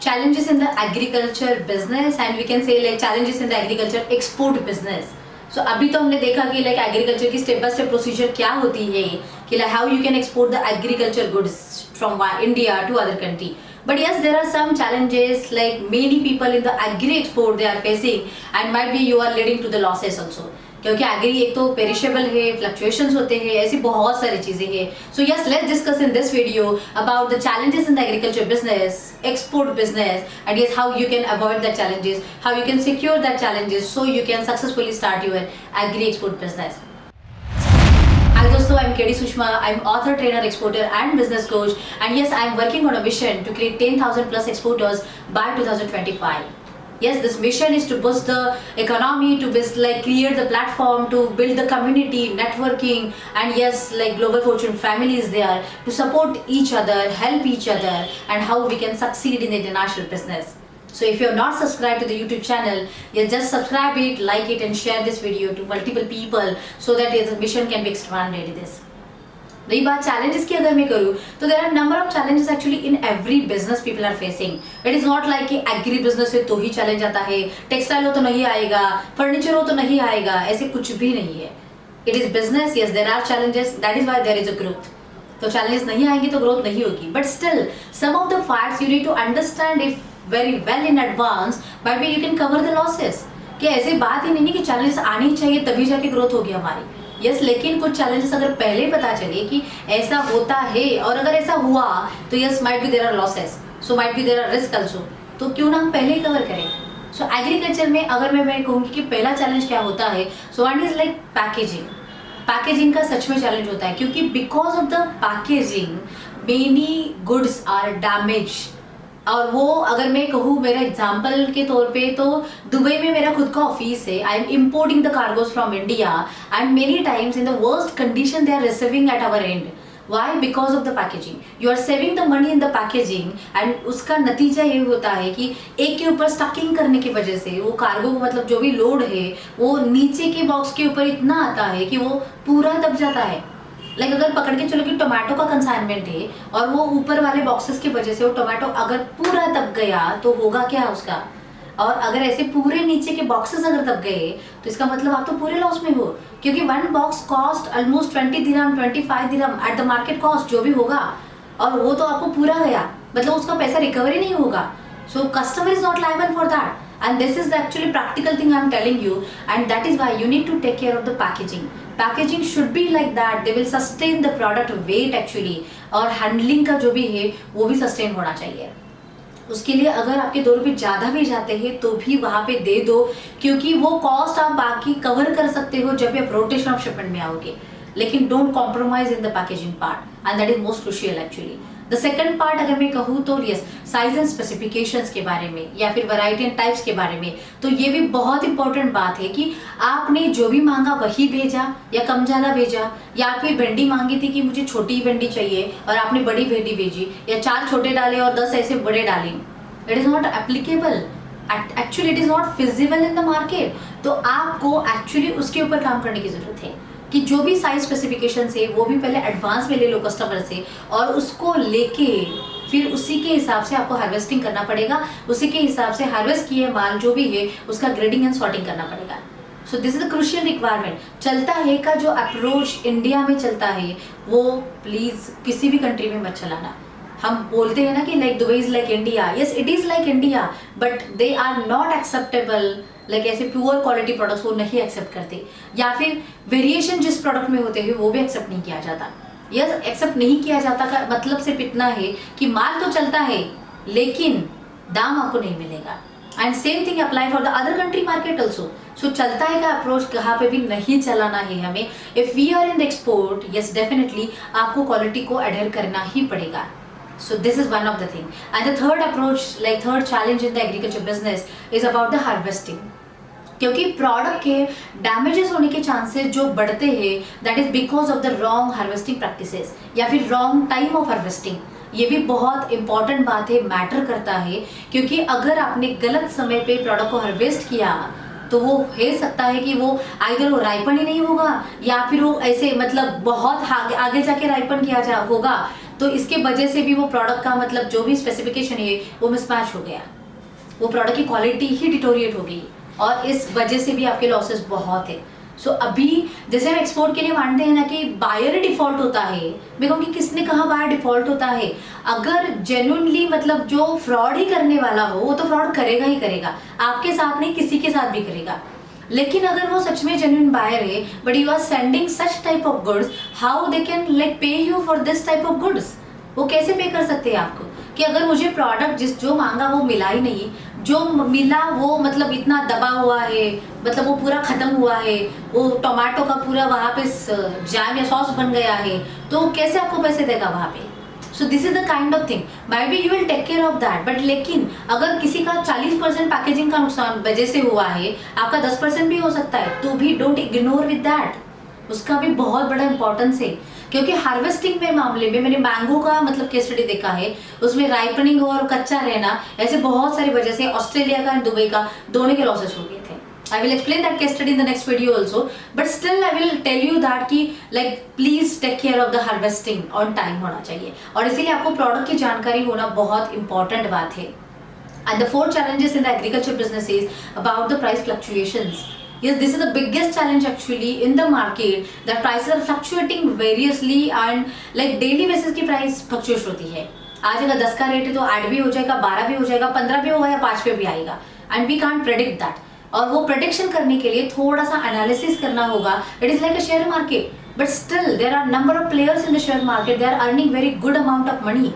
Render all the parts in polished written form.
challenges in the agriculture business and we can say like challenges in the agriculture export business. So अभी तो हमने देखा कि like agriculture की step by step procedure क्या होती है कि like how you can export the agriculture goods from India to other country. But yes, there are some challenges like many people in the agri export they are facing and might be you are leading to the losses also. क्योंकि agree एक तो perishable है, fluctuations होते हैं, ऐसी बहुत सारी चीजें हैं. So yes, let's discuss in this video about the challenges in the agriculture business, export business, and yes how you can avoid that challenges, how you can secure that challenges so you can successfully start your agree export business. Hi दोस्तों, I'm KD Sushma. I'm author, trainer, exporter and business coach. And yes, I'm working on a mission to create 10,000 plus exporters by 2025. Yes, this mission is to boost the economy, to build like create the platform, to build the community, networking, and yes, like global fortune families there to support each other, help each other, and how we can succeed in the international business. So if you are not subscribed to the YouTube channel, yes, just subscribe it, like it, and share this video to multiple people so that the mission can be expanded. This. रही बात challenges की अगर मैं करूँ तो there are number of challenges actually in every business people are facing. It is not like कि agri business है तो ही चैलेंज आता है, टेक्सटाइल हो तो नहीं आएगा, फर्नीचर हो तो नहीं आएगा, ऐसे कुछ भी नहीं है. It is business. Yes, there are challenges, that is why there is a growth. तो चैलेंजेस नहीं आएंगे तो ग्रोथ नहीं होगी. But still some of the facts you need to understand if very well in advance by way you can cover the losses. कि ऐसी बात ही नहीं कि चैलेंजेस आने ही चाहिए तभी जाके ग्रोथ होगी हमारी. यस, लेकिन कुछ चैलेंजेस अगर पहले पता चले कि ऐसा होता है और अगर ऐसा हुआ तो yes might be there are losses, so might be there are risk also. तो क्यों ना हम पहले ही कवर करें. सो एग्रीकल्चर में अगर मैं कहूँगी कि पहला चैलेंज क्या होता है, so one is like packaging. Packaging का सच में चैलेंज होता है क्योंकि because of the packaging many goods are damage. और वो अगर मैं कहूँ मेरा एग्जाम्पल के तौर पे तो दुबई में मेरा खुद का ऑफिस है. I am importing the cargoes from India and many times in the worst condition they are receiving at our end. Why? Because of the packaging. You are saving the money in the packaging and उसका नतीजा ये होता है कि एक के ऊपर स्टकिंग करने की वजह से वो कार्गो मतलब जो भी लोड है वो नीचे के बॉक्स के ऊपर इतना आता है कि वो पूरा दब जाता है. लाइक अगर पकड़ के चलो कि टोमेटो का कंसाइनमेंट है और वो ऊपर वाले बॉक्सेस की वजह से वो टोमेटो अगर पूरा दब गया तो होगा क्या उसका. और अगर ऐसे पूरे नीचे के बॉक्सेस अगर दब गए तो इसका मतलब आप तो पूरे लॉस में हो क्योंकि one box cost almost 20 dirham 25 dirham at the market cost जो भी होगा और वो तो आपको पूरा गया, मतलब उसका पैसा रिकवरी नहीं होगा. So customer is not liable for that. And this is the actually practical thing I am telling you, and that is why you need to take care of the packaging. Packaging should be like that. They will sustain the product weight actually, और handling का जो भी है वो भी sustain होना चाहिए. उसके लिए अगर आपके 2 रुपये ज़्यादा भी जाते हैं तो भी वहाँ पे दे दो क्योंकि वो कॉस्ट आप बाकी कवर कर सकते हो जब आप रोटेशन ऑफ शिपमेंट में आओगे. लेकिन don't compromise in the packaging part and that is most crucial actually. The second part अगर मैं कहूँ तो यस, साइज एंड स्पेसिफिकेशंस के बारे में या फिर वैरायटी एंड टाइप्स के बारे में. तो ये भी बहुत इंपॉर्टेंट बात है कि आपने जो भी मांगा वही भेजा या कम ज़्यादा भेजा, या फिर भिंडी मांगी थी कि मुझे छोटी भिंडी चाहिए और आपने बड़ी भिंडी भेजी, या 4 छोटे डाले और 10 ऐसे बड़े डाले. It is not applicable. Actually it is not feasible in the market. तो आपको एक्चुअली उसके ऊपर काम करने की ज़रूरत है कि जो भी साइज स्पेसिफिकेशन है वो भी पहले एडवांस में ले लो कस्टमर से और उसको लेके फिर उसी के हिसाब से आपको हार्वेस्टिंग करना पड़ेगा. उसी के हिसाब से हार्वेस्ट किए माल जो भी है उसका ग्रेडिंग एंड सॉर्टिंग करना पड़ेगा. सो this is the crucial requirement. चलता है का जो अप्रोच इंडिया में चलता है वो प्लीज़ किसी भी कंट्री में मत चलाना. हम बोलते हैं ना कि like Dubai is like India. Yes, it is like India but they are not acceptable. Like ऐसे प्योर क्वालिटी प्रोडक्ट्स वो नहीं एक्सेप्ट करते या फिर वेरिएशन जिस प्रोडक्ट में होते हैं वो भी एक्सेप्ट नहीं किया जाता. यस, एक्सेप्ट नहीं किया जाता का मतलब सिर्फ इतना है कि माल तो चलता है लेकिन दाम आपको नहीं मिलेगा. And same thing apply for the other country market also. So चलता है का अप्रोच कहाँ पे भी नहीं चलाना है हमें. If we are in the export, yes definitely आपको क्वालिटी को अडेयर करना ही पड़ेगा. So this is one of the thing. And the third approach, like third challenge in the agriculture business is about the harvesting. क्योंकि product के damages होने के chances जो बढ़ते हैं that is because of the wrong harvesting practices या फिर wrong time of harvesting. ये भी बहुत इंपॉर्टेंट बात है, मैटर करता है क्योंकि अगर आपने गलत समय पे प्रोडक्ट को हार्वेस्ट किया तो वो हो सकता है कि वो आइदर वो राइपन ही नहीं होगा या फिर वो ऐसे मतलब बहुत आगे जाके राइपन किया होगा तो इसके वजह से भी वो प्रोडक्ट का मतलब जो भी स्पेसिफिकेशन है वो मिसमैच हो गया, वो प्रोडक्ट की क्वालिटी ही डिटोरिएट हो गई और इस वजह से भी आपके लॉसेस बहुत है। सो अभी जैसे हम एक्सपोर्ट के लिए मानते हैं ना कि बायर डिफॉल्ट होता है, मैं कहूँगी किसने कहा बायर डिफॉल्ट होता है? अगर जेन्युइनली मतलब जो फ्रॉड ही करने वाला हो वो तो फ्रॉड करेगा ही करेगा, आपके साथ नहीं किसी के साथ भी करेगा। लेकिन अगर वो सच में जेन्युइन बायर है but you are sending such type of goods, how they can like pay you for this type of goods? वो कैसे पे कर सकते हैं आपको कि अगर मुझे प्रोडक्ट जो मांगा वो मिला ही नहीं, जो मिला वो मतलब इतना दबा हुआ है, मतलब वो पूरा खत्म हुआ है, वो टोमेटो का पूरा वहाँ पे जैम या सॉस बन गया है, तो कैसे आपको पैसे देगा वहाँ पे? So this is the kind of thing, may be you will take care of that. But लेकिन अगर किसी का 40% पैकेजिंग का नुकसान वजह से हुआ है, आपका 10% भी हो सकता है, तो भी डोंट इग्नोर विद दैट, उसका भी बहुत बड़ा इंपॉर्टेंस है। क्योंकि हार्वेस्टिंग में मामले में मैंने मैंगो का मतलब केस स्टडी देखा है, उसमें राइपनिंग और कच्चा रहना, ऐसे बहुत सारी वजह से ऑस्ट्रेलिया का एंड दुबई का दोनों के लॉसेस हो गए थे। I will explain that case study in the next video also, but still I will tell you that कि like please take care of the harvesting on time होना चाहिए, और इसीलिए आपको प्रोडक्ट की जानकारी होना बहुत इंपॉर्टेंट बात है। And the 4 challenges in the agriculture business is about the price fluctuations. Yes, this is the biggest challenge actually in the market, that prices are fluctuating variously and like daily basis की price fluctuate होती है। आज अगर 10 का rate है तो 8 भी हो जाएगा, 12 भी हो जाएगा, 15 भी होगा या 5 पे भी आएगा, and we can't predict that. और वो प्रेडिक्शन करने के लिए थोड़ा सा एनालिसिस करना होगा। It is like a share market, but still there are number of players in the share market, they are earning very good amount of money.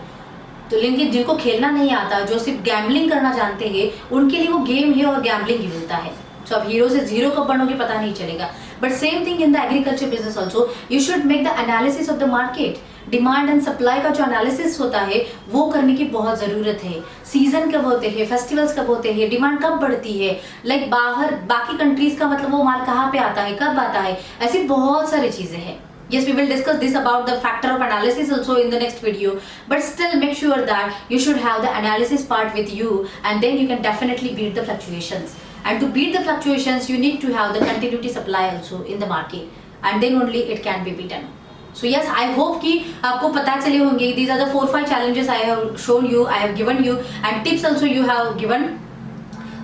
तो लेकिन जिनको खेलना नहीं आता, जो सिर्फ गैम्बलिंग करना जानते हैं, उनके लिए वो गेम है और गैम्बलिंग ही मिलता है। सो अब हीरो से जीरो कब बनोगे पता नहीं चलेगा। But same thing in the agriculture business also, you should make the analysis of the market. Demand and supply का जो एनालिसिस होता है वो करने की बहुत ज़रूरत है। सीजन कब होते हैं, फेस्टिवल्स कब होते हैं, डिमांड कब बढ़ती है, लाइक बाहर बाकी कंट्रीज का मतलब वो माल कहाँ पे आता है, कब आता है, ऐसी बहुत सारी चीज़ें हैं। Yes, we will discuss this about the factor of analysis also in the next video, but still make sure that you should have the analysis part with you, and then you can definitely beat the fluctuations. And to beat the fluctuations, you need to have the continuity supply also in the market, and then only it can be beaten. So yes, I hope कि आपको पता चले होंगे, these are the 4-5 challenges I have shown you, I have given you, and tips also you have given.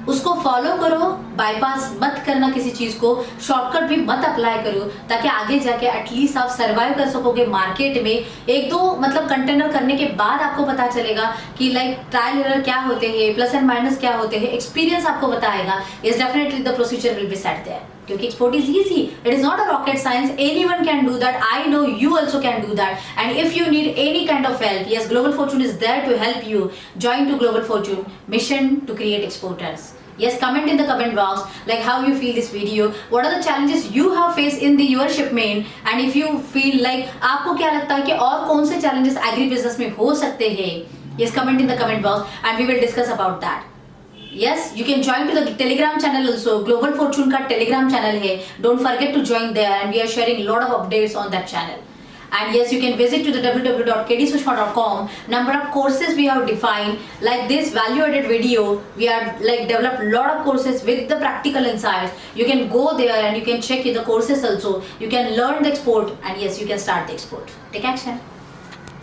उसको follow करो, bypass मत करना किसी चीज को, शॉर्टकट भी मत अप्लाई करो, ताकि आगे जाके एटलीस्ट आप सर्वाइव कर सकोगे मार्केट में। 1-2 मतलब कंटेनर करने के बाद आपको पता चलेगा कि लाइक ट्रायल एरर क्या होते हैं, प्लस एंड माइनस क्या होते हैं, एक्सपीरियंस आपको बताएगा। Is definitely the procedure will be set there, क्योंकि export is easy, it is not a rocket science, anyone can do that, I know you also can do that. And if you need any kind of help, yes, Global Fortune is there to help you. Join to Global Fortune mission to create exporters. Yes, comment in the comment box like how you feel this video, what are the challenges you have faced in your shipment, and if you feel like आपको क्या लगता है कि और कौन से challenges agri business में हो सकते हैं। Yes, comment in the comment box and we will discuss about that. Yes, you can join to the Telegram channel also. Global Fortune का Telegram channel है, don't forget to join there, and we are sharing lot of updates on that channel. And yes, you can visit to the www.kdsushma.com. Number of courses we have defined, like this value added video, we are like developed lot of courses with the practical insights. You can go there and you can check the courses also. You can learn the export, and yes, you can start the export. Take action.